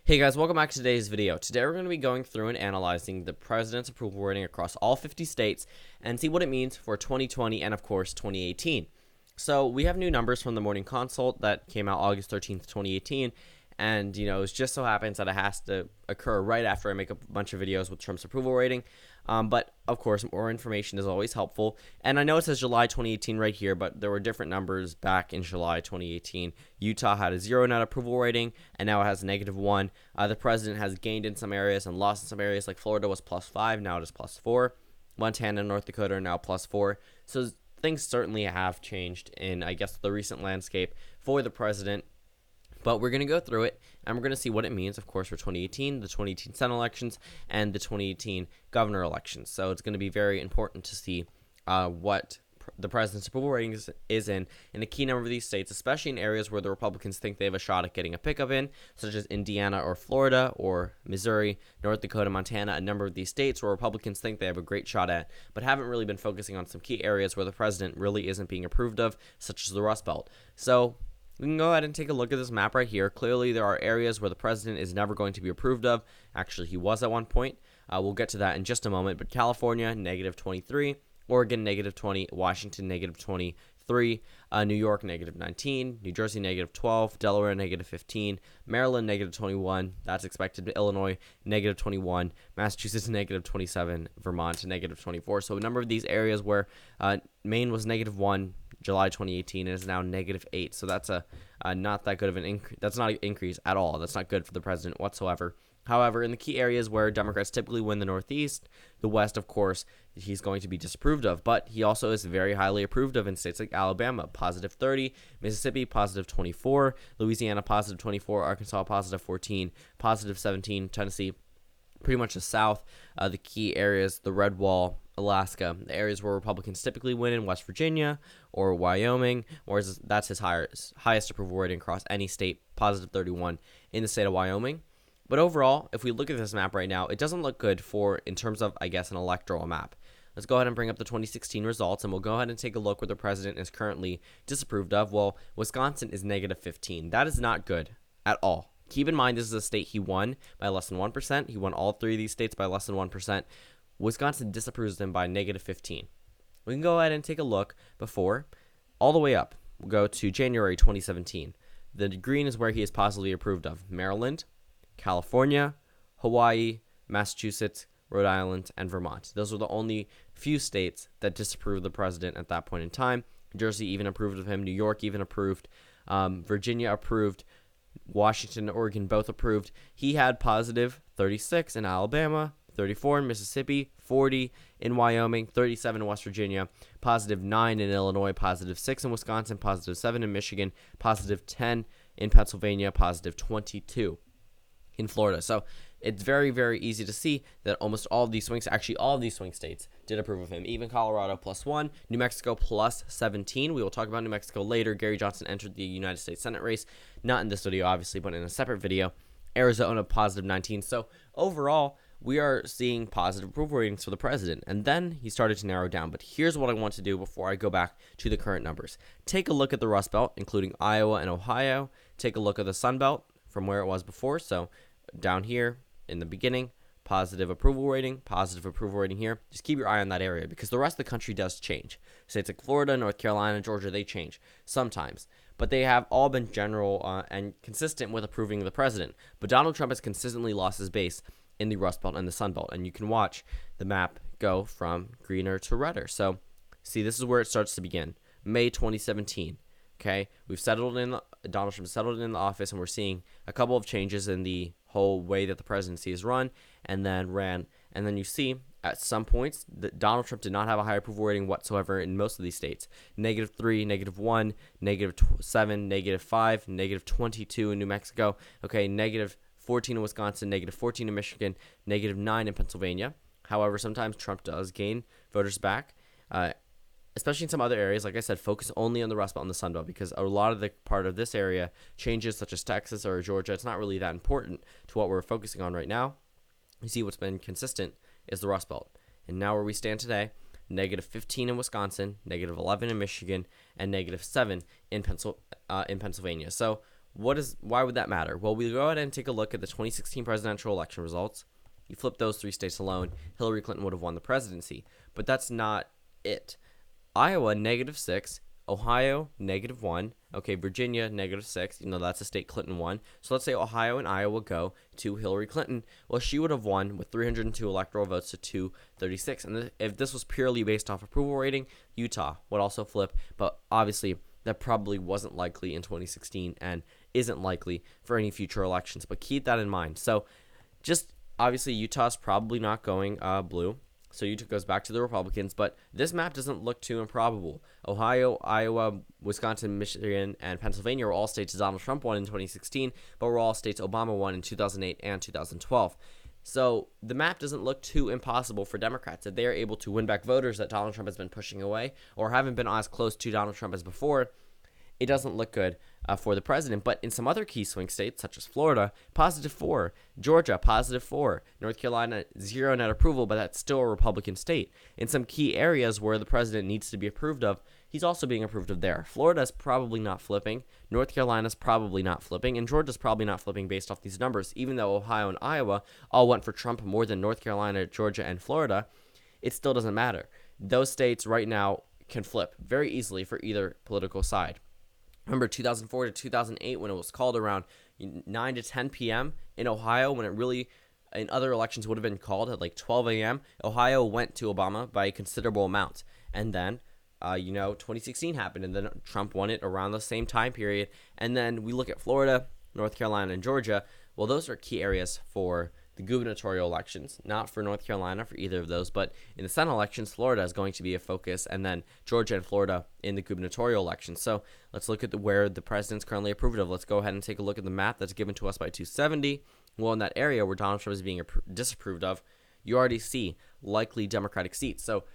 Hey guys, welcome back to today's video. Today we're going to be going through and analyzing the president's approval rating across all 50 states and see what it means for 2020 and of course 2018. So we have new numbers from the Morning Consult that came out August 13th, 2018. And, it just so happens that it has to occur right after I make a bunch of videos with Trump's approval rating. But, of course, more information is always helpful. And I know it says July 2018 right here, but there were different numbers back in July 2018. Utah had a 0 net approval rating, and now it has -1. The president has gained in some areas and lost in some areas, like Florida was +5, now it is +4. Montana and North Dakota are now +4. So things certainly have changed in, I guess, the recent landscape for the president. But we're going to go through it, and we're going to see what it means, of course, for 2018, the 2018 Senate elections, and the 2018 governor elections. So it's going to be very important to see what the president's approval rating is in a key number of these states, especially in areas where the Republicans think they have a shot at getting a pickup in, such as Indiana or Florida or Missouri, North Dakota, Montana, a number of these states where Republicans think they have a great shot at, but haven't really been focusing on some key areas where the president really isn't being approved of, such as the Rust Belt. So we can go ahead and take a look at this map right here. Clearly, there are areas where the president is never going to be approved of. Actually, he was at one point. We'll get to that in just a moment. But California, -23. Oregon, -20. Washington, -23. New York, -19. New Jersey, -12. Delaware, -15. Maryland, -21. That's expected. Illinois, -21. Massachusetts, -27. Vermont, -24. So a number of these areas where Maine was -1. July 2018 is now -8, so that's not that good of an increase. That's not an increase at all. That's not good for the president whatsoever. However, in the key areas where Democrats typically win the Northeast, the West, of course, he's going to be disapproved of, but he also is very highly approved of in states like Alabama, +30, Mississippi, +24, Louisiana, +24, Arkansas, +14, +17, Tennessee, pretty much the South, the key areas, the Red Wall, Alaska, the areas where Republicans typically win in West Virginia or Wyoming, whereas that's his highest approval rating across any state, +31 in the state of Wyoming. But overall, if we look at this map right now, it doesn't look good in terms of, I guess, an electoral map. Let's go ahead and bring up the 2016 results, and we'll go ahead and take a look where the president is currently disapproved of. Well, Wisconsin is -15. That is not good at all. Keep in mind, this is a state he won by less than 1%. He won all three of these states by less than 1%. Wisconsin disapproves them by -15. We can go ahead and take a look before, all the way up. We'll go to January 2017. The green is where he is positively approved of. Maryland, California, Hawaii, Massachusetts, Rhode Island, and Vermont. Those were the only few states that disapproved the president at that point in time. New Jersey even approved of him. New York even approved. Virginia approved. Washington and Oregon both approved. He had +36 in Alabama, 34 in Mississippi, 40 in Wyoming, 37 in West Virginia, +9 in Illinois, +6 in Wisconsin, +7 in Michigan, +10 in Pennsylvania, +22 in Florida. So it's very, very easy to see that almost all of these swing states did approve of him. Even Colorado +1, New Mexico +17. We will talk about New Mexico later. Gary Johnson entered the United States Senate race, not in this video, obviously, but in a separate video. Arizona +19. So overall, we are seeing positive approval ratings for the president. And then he started to narrow down. But here's what I want to do before I go back to the current numbers. Take a look at the Rust Belt, including Iowa and Ohio. Take a look at the Sun Belt from where it was before. So down here in the beginning, positive approval rating here. Just keep your eye on that area because the rest of the country does change. States like Florida, North Carolina, Georgia, they change sometimes. But they have all been general and consistent with approving the president. But Donald Trump has consistently lost his base in the Rust Belt and the Sun Belt. And you can watch the map go from greener to redder. So, see, this is where it starts to begin. May 2017. Okay, Donald Trump settled in the office, and we're seeing a couple of changes in the whole way that the presidency is run and then ran. And then you see at some points that Donald Trump did not have a high approval rating whatsoever in most of these states. -3, -1, -7, -5, -22 in New Mexico. Okay, -14 in Wisconsin, -14 in Michigan, -9 in Pennsylvania. However, sometimes Trump does gain voters back, especially in some other areas. Like I said, focus only on the Rust Belt and the Sun Belt because a lot of the part of this area changes, such as Texas or Georgia. It's not really that important to what we're focusing on right now. You see what's been consistent is the Rust Belt. And now where we stand today, -15 in Wisconsin, -11 in Michigan, and -7 in Pennsylvania. So Why would that matter? Well, we go ahead and take a look at the 2016 presidential election results. You flip those 3 states alone, Hillary Clinton would have won the presidency. But that's not it. Iowa, -6. Ohio, -1. Okay, Virginia, -6. That's a state Clinton won. So let's say Ohio and Iowa go to Hillary Clinton. Well, she would have won with 302 electoral votes to 236. And if this was purely based off approval rating, Utah would also flip. But obviously, that probably wasn't likely in 2016 and isn't likely for any future elections. But keep that in mind. So just obviously, Utah's probably not going blue. So Utah goes back to the Republicans, but this map doesn't look too improbable. Ohio, Iowa, Wisconsin, Michigan, and Pennsylvania were all states Donald Trump won in 2016, but were all states Obama won in 2008 and 2012. So the map doesn't look too impossible for Democrats. If they are able to win back voters that Donald Trump has been pushing away or haven't been as close to Donald Trump as before, it doesn't look good for the president. But in some other key swing states, such as Florida, +4, Georgia, +4, North Carolina, 0 net approval, but that's still a Republican state. In some key areas where the president needs to be approved of, he's also being approved of there. Florida's probably not flipping, North Carolina's probably not flipping, and Georgia's probably not flipping based off these numbers. Even though Ohio and Iowa all went for Trump more than North Carolina, Georgia, and Florida, it still doesn't matter. Those states right now can flip very easily for either political side. Remember 2004 to 2008 when it was called around 9 to 10 p.m. in Ohio, when it really, in other elections, would have been called at like 12 a.m. Ohio went to Obama by a considerable amount. And then, 2016 happened, and then Trump won it around the same time period. And then we look at Florida, North Carolina, and Georgia. Well, those are key areas for the gubernatorial elections, not for North Carolina for either of those, but in the Senate elections, Florida is going to be a focus, and then Georgia and Florida in the gubernatorial elections. So let's look at where the president's currently approved of. Let's go ahead and take a look at the map that's given to us by 270. Well, in that area where Donald Trump is being disapproved of, you already see likely Democratic seats. So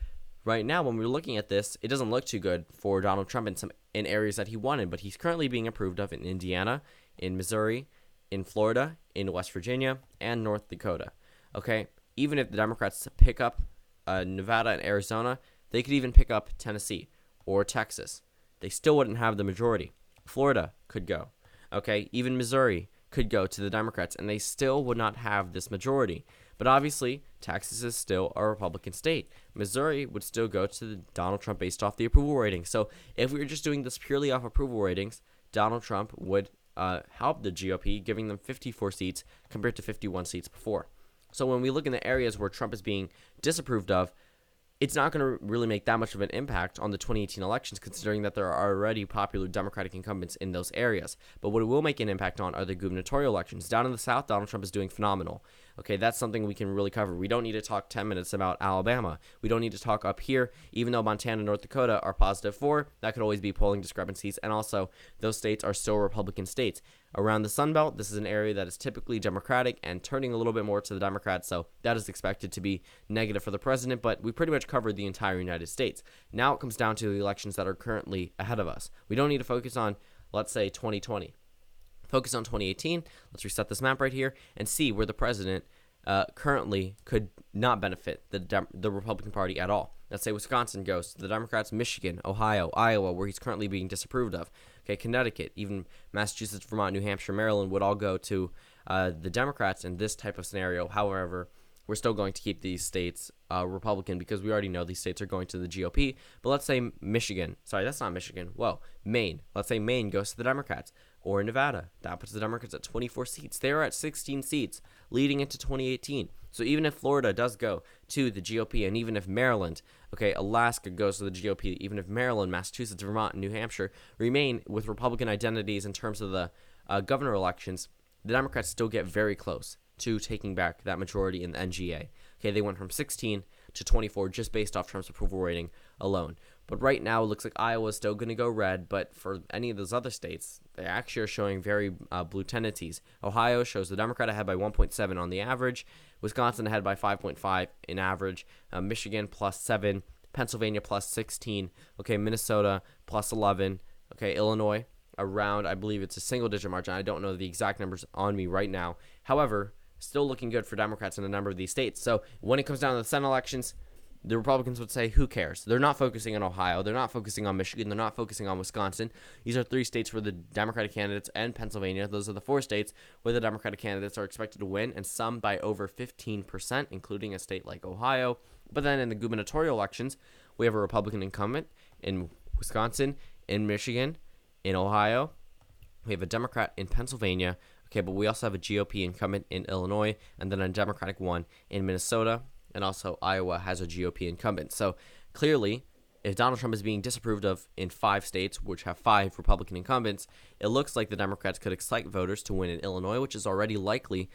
right now, when we're looking at this, it doesn't look too good for Donald Trump in areas that he wanted, but he's currently being approved of in Indiana, in Missouri, in Florida, in West Virginia, and North Dakota. Okay, even if the Democrats pick up Nevada and Arizona, they could even pick up Tennessee or Texas. They still wouldn't have the majority. Florida could go. Okay, even Missouri could go to the Democrats, and they still would not have this majority. But obviously, Texas is still a Republican state. Missouri would still go to Donald Trump based off the approval rating. So if we were just doing this purely off approval ratings, Donald Trump would help the GOP, giving them 54 seats compared to 51 seats before. So when we look in the areas where Trump is being disapproved of, it's not going to really make that much of an impact on the 2018 elections, considering that there are already popular Democratic incumbents in those areas. But what it will make an impact on are the gubernatorial elections. Down in the South, Donald Trump is doing phenomenal. Okay, that's something we can really cover. We don't need to talk 10 minutes about Alabama. We don't need to talk up here, even though Montana and North Dakota are +4. That could always be polling discrepancies. And also, those states are still Republican states. Around the Sun Belt, this is an area that is typically Democratic and turning a little bit more to the Democrats, so that is expected to be negative for the president, but we pretty much covered the entire United States. Now it comes down to the elections that are currently ahead of us. We don't need to focus on, let's say, 2020. Focus on 2018. Let's reset this map right here and see where the president currently could not benefit the Republican Party at all. Let's say Wisconsin goes to the Democrats, Michigan, Ohio, Iowa, where he's currently being disapproved of. Okay, Connecticut, even Massachusetts, Vermont, New Hampshire, Maryland would all go to the Democrats in this type of scenario. However, we're still going to keep these states Republican because we already know these states are going to the GOP. But let's say Michigan. Sorry, that's not Michigan. Whoa, Maine. Let's say Maine goes to the Democrats. Or Nevada. That puts the Democrats at 24 seats. They're at 16 seats leading into 2018. So even if Florida does go to the GOP, and even if Maryland, Alaska goes to the GOP, even if Maryland, Massachusetts, Vermont, and New Hampshire remain with Republican identities in terms of the governor elections, the Democrats still get very close to taking back that majority in the NGA. Okay, they went from 16 to 24 just based off Trump's approval rating alone. But right now, it looks like Iowa's still going to go red, but for any of those other states, they actually are showing very blue tendencies. Ohio shows the Democrat ahead by 1.7 on the average, Wisconsin ahead by 5.5 in average, Michigan +7, Pennsylvania +16, Minnesota +11, Illinois around, I believe it's a single-digit margin. I don't know the exact numbers on me right now. However, still looking good for Democrats in a number of these states. So when it comes down to the Senate elections, the Republicans would say, who cares? They're not focusing on Ohio. They're not focusing on Michigan. They're not focusing on Wisconsin. These are 3 states where the Democratic candidates, and Pennsylvania. Those are the 4 states where the Democratic candidates are expected to win, and some by over 15%, including a state like Ohio. But then in the gubernatorial elections, we have a Republican incumbent in Wisconsin, in Michigan, in Ohio. We have a Democrat in Pennsylvania. Okay, but we also have a GOP incumbent in Illinois, and then a Democratic one in Minnesota, and also Iowa has a GOP incumbent. So clearly, if Donald Trump is being disapproved of in 5 states, which have 5 Republican incumbents, it looks like the Democrats could excite voters to win in Illinois, which is already likely